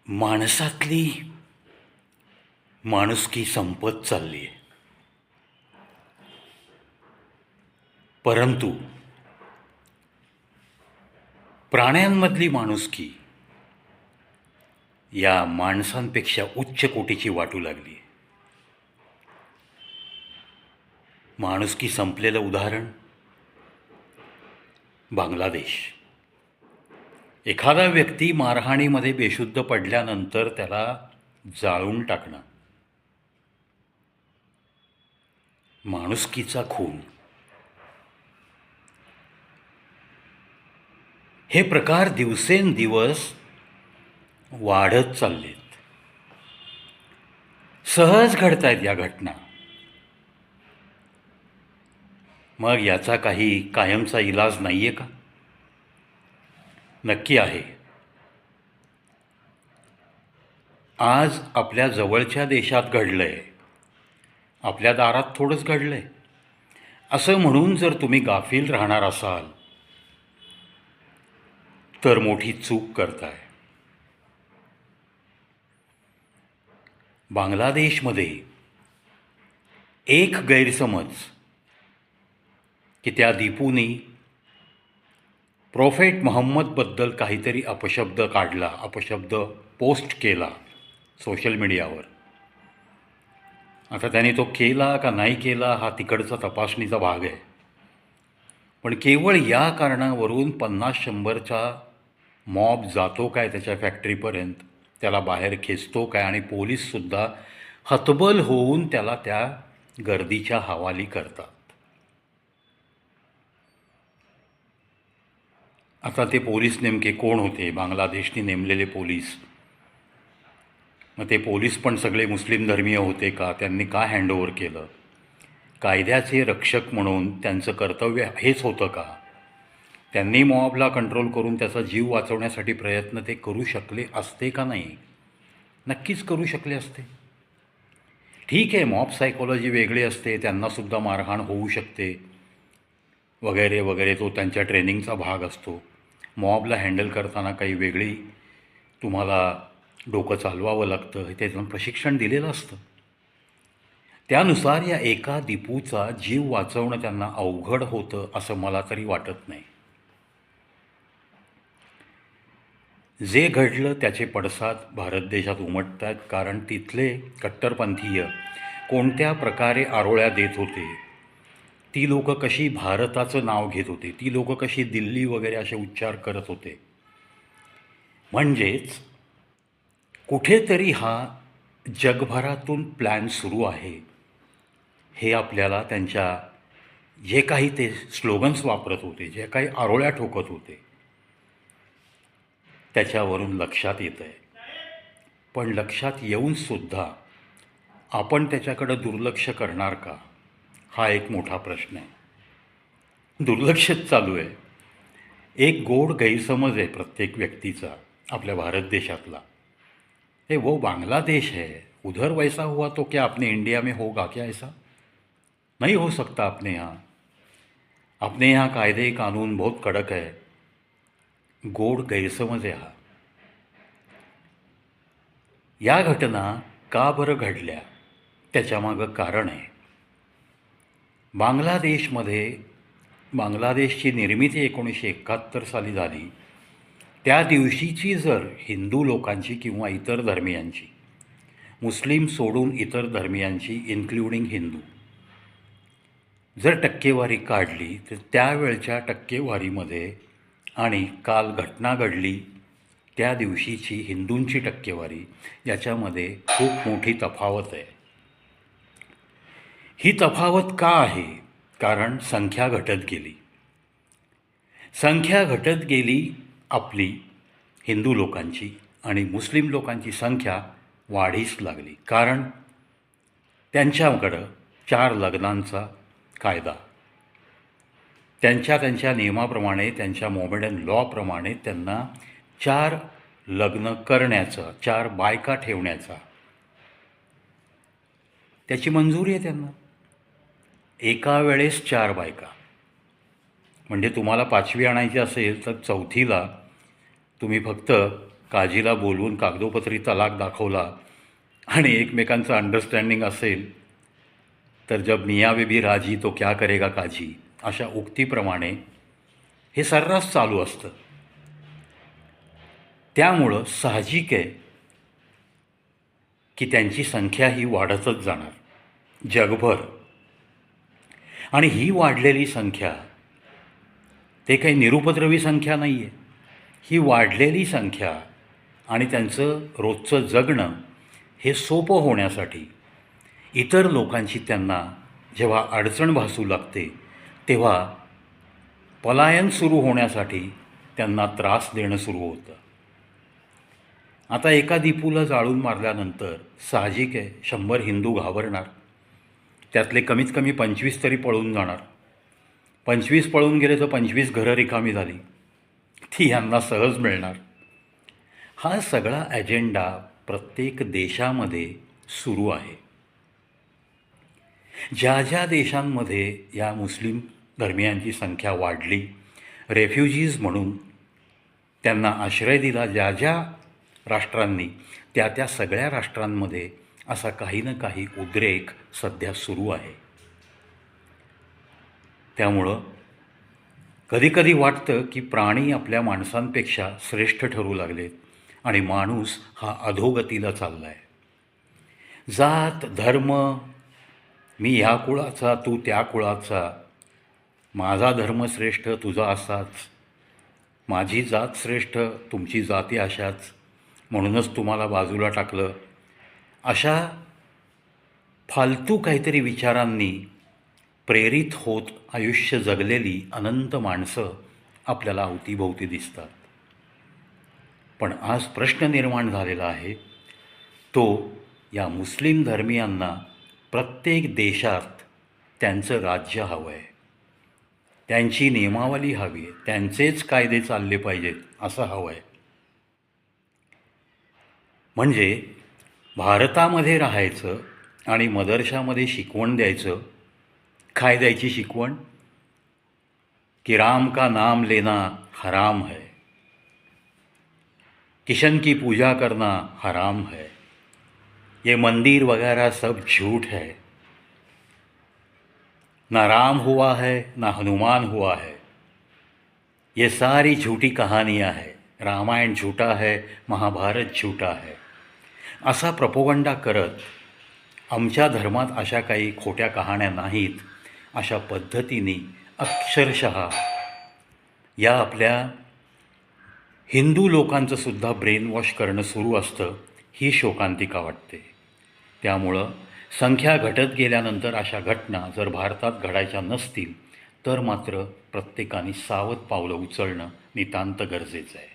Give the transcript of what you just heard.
माणसातली माणुसकी संपत चालली आहे. परंतु प्राण्यांमधली माणुसकी या माणसांपेक्षा उच्च कोटीची वाटू लागली आहे. माणुसकी संपलेलं उदाहरण बांगलादेश. एखादा व्यक्ती मारहाणीमध्ये बेशुद्ध पडल्यानंतर त्याला जाळून टाकणं, माणुसकीचा खून. हे प्रकार दिवसेंदिवस वाढत चाललेत. सहज घडतायत या घटना. मग याचा काही कायमचा इलाज नाही आहे का? नक्की आहे. आज आपल्या जवळच्या देशात घडलंय, आपल्या दारात थोडंच घडलंय असं म्हणून जर तुम्ही गाफील राहणार असाल तर मोठी चूक करताय. बांगलादेशमध्ये एक गैरसमज की त्या दीपूने प्रोफेट मोहम्मदबद्दल काहीतरी अपशब्द काढला, अपशब्द पोस्ट केला सोशल मीडियावर. आता त्याने तो केला का नाही केला हा तिकडचा तपासणीचा भाग आहे. पण केवळ या कारणावरून 50-100चा मॉब जातो काय त्याच्या फॅक्टरीपर्यंत, त्याला बाहेर खेचतो काय, आणि पोलीससुद्धा हतबल होऊन त्याला त्या गर्दीच्या हवाली करतात. आता ते पोलीस नेमके कोण होते? बांगलादेशने नेमलेले पोलीस. मग ते पोलीस पण सगळे मुस्लिम धर्मीय होते का? त्यांनी का हँडओव्हर केलं? कायद्याचे रक्षक म्हणून त्यांचं कर्तव्य हेच होतं का? त्यांनी मॉबला कंट्रोल करून त्याचा जीव वाचवण्यासाठी प्रयत्न ते करू शकले असते का नाही? नक्कीच करू शकले असते. ठीक आहे, मॉब सायकोलॉजी वेगळी असते, त्यांनासुद्धा मारहाण होऊ शकते वगैरे वगैरे, तो त्यांच्या ट्रेनिंगचा भाग असतो. मॉबला हँडल करताना काही वेगळी तुम्हाला डोकं चालवावं लागतं, हे त्याचं प्रशिक्षण दिलेलं असतं. त्यानुसार या एका दीपूचा जीव वाचवणं त्यांना अवघड होतं असं मला तरी वाटत नाही. जे घडलं त्याचे पडसाद भारत देशात उमटत आहेत, कारण तिथले कट्टरपंथीय कोणत्या प्रकारे आरोळ्या देत होते, ती लोकं कशी भारताचं नाव घेत होते, ती लोकं कशी दिल्ली वगैरे असे उच्चार करत होते. म्हणजेच कुठेतरी हा जगभरातून प्लॅन सुरू आहे हे आपल्याला त्यांच्या जे काही ते स्लोगन्स वापरत होते, जे काही आरोळ्या ठोकत होते त्याच्यावरून लक्षात येतं आहे. पण लक्षात येऊनसुद्धा आपण त्याच्याकडं दुर्लक्ष करणार का, हा एक मोठा प्रश्न आहे. दुर्लक्षच चालू आहे. एक गोड गैरसमज आहे प्रत्येक व्यक्तीचा आपल्या भारत देशातला, हे वो बांग्लादेश है, उधर वैसा हुआ तो क्या अपने इंडिया में होगा क्या? ऐसा नहीं हो सकता अपने यहाँ. अपने यहाँ कायदे कानून बहुत कड़क है. गोड गैरसमज आहे हा. या घटना का बरं घडल्या त्याच्यामागं कारण आहे. बांगलादेशची निर्मिती 1971 साली झाली. त्या दिवशीची जर हिंदू लोकांची किंवा इतर धर्मियांची, मुस्लिम सोडून इतर धर्मियांची इन्क्लुडिंग हिंदू, जर टक्केवारी काढली तर त्यावेळच्या टक्केवारीमध्ये आणि काल घटना घडली त्या दिवशीची हिंदूंची टक्केवारी याच्यामध्ये खूप मोठी तफावत आहे. ही तफावत का आहे? कारण संख्या घटत गेली. संख्या घटत गेली आपली हिंदू लोकांची, आणि मुस्लिम लोकांची संख्या वाढीस लागली. कारण त्यांच्याकडं 4 लग्नांचा कायदा, त्यांच्या नियमाप्रमाणे, त्यांच्या मोमेडन लॉप्रमाणे त्यांना 4 लग्न करण्याचा, 4 बायका ठेवण्याचा त्याची मंजुरी आहे त्यांना. एका वेळेस 4 बायका. म्हणजे तुम्हाला 5वी आणायची असेल तर 4थीला तुम्ही फक्त काजीला बोलवून कागदोपत्री तलाक दाखवला आणि एकमेकांचं अंडरस्टँडिंग असेल तर जब मियाँ बीबी राजी तो क्या करेगा काजी अशा उक्तीप्रमाणे हे सर्रास चालू असतं. त्यामुळं साहजिक आहे की त्यांची संख्या ही वाढतच जाणार जगभर. आणि ही वाढलेली संख्या ते काही निरुपद्रवी संख्या नाही आहे. ही वाढलेली संख्या आणि त्यांचं रोजचं जगणं हे सोपं होण्यासाठी इतर लोकांची त्यांना जेव्हा अडचण भासू लागते तेव्हा पलायन सुरू होण्यासाठी त्यांना त्रास देणं सुरू होतं. आता एका दीपूला जाळून मारल्यानंतर साहजिक आहे 100 हिंदू घाबरणार. त्यातले कमीत कमी 25 तरी पळून जाणार. 25 पळून गेले तर 25 घरं रिकामी झाली, ती यांना सहज मिळणार. हा सगळा अजेंडा प्रत्येक देशामध्ये सुरू आहे. ज्या ज्या देशांमध्ये या मुस्लिम धर्मियांची संख्या वाढली, रेफ्युजीज म्हणून त्यांना आश्रय दिला ज्या ज्या राष्ट्रांनी, त्या त्या सगळ्या राष्ट्रांमध्ये असा काही ना काही उद्रेक सध्या सुरू आहे. त्यामुळं कधीकधी वाटतं की प्राणी आपल्या माणसांपेक्षा श्रेष्ठ ठरू लागलेत आणि माणूस हा अधोगतीला चालला आहे. जात धर्म, मी ह्या कुळाचा तू त्या कुळाचा, माझा धर्म श्रेष्ठ तुझा असाच, माझी जात श्रेष्ठ तुमची जाती अशाच, म्हणूनच तुम्हाला बाजूला टाकलं, अशा फालतू काहीतरी विचारांनी प्रेरित होत आयुष्य जगलेली अनंत माणसं आपल्याला अवतीभोवती दिसतात. पण आज प्रश्न निर्माण झालेला आहे तो या मुस्लिम धर्मियांना प्रत्येक देशात त्यांचं राज्य हवं आहे, त्यांची नियमावली हवी आहे, त्यांचेच कायदे चालले पाहिजेत असं हवं आहे. म्हणजे भारतामध्ये राहायचं आणि मदरशामध्ये शिकवण द्यायचं. काय द्यायची शिकवण? की राम का नाम लेना हराम है, किशन की पूजा करना हराम है, ये मंदिर वगैरह सब झूठ है, ना राम हुआ है ना हनुमान हुआ है, ये सारी झूठी कहानियाँ है, रामायण झूठा है, महाभारत झूठा है, असा प्रपोगंडा करत आमच्या धर्मात अशा काही खोट्या कहाण्या नाहीत अशा पद्धतीने अक्षरशः या आपल्या हिंदू लोकांचं सुद्धा ब्रेन वॉश करणं सुरू असतं. ही शोकांतिका वाटते. त्यामुळं संख्या घटत गेल्यानंतर अशा घटना जर भारतात घडायच्या नसतील तर मात्र प्रत्येकाने सावध पावलं उचलणं नितांत गरजेचं आहे.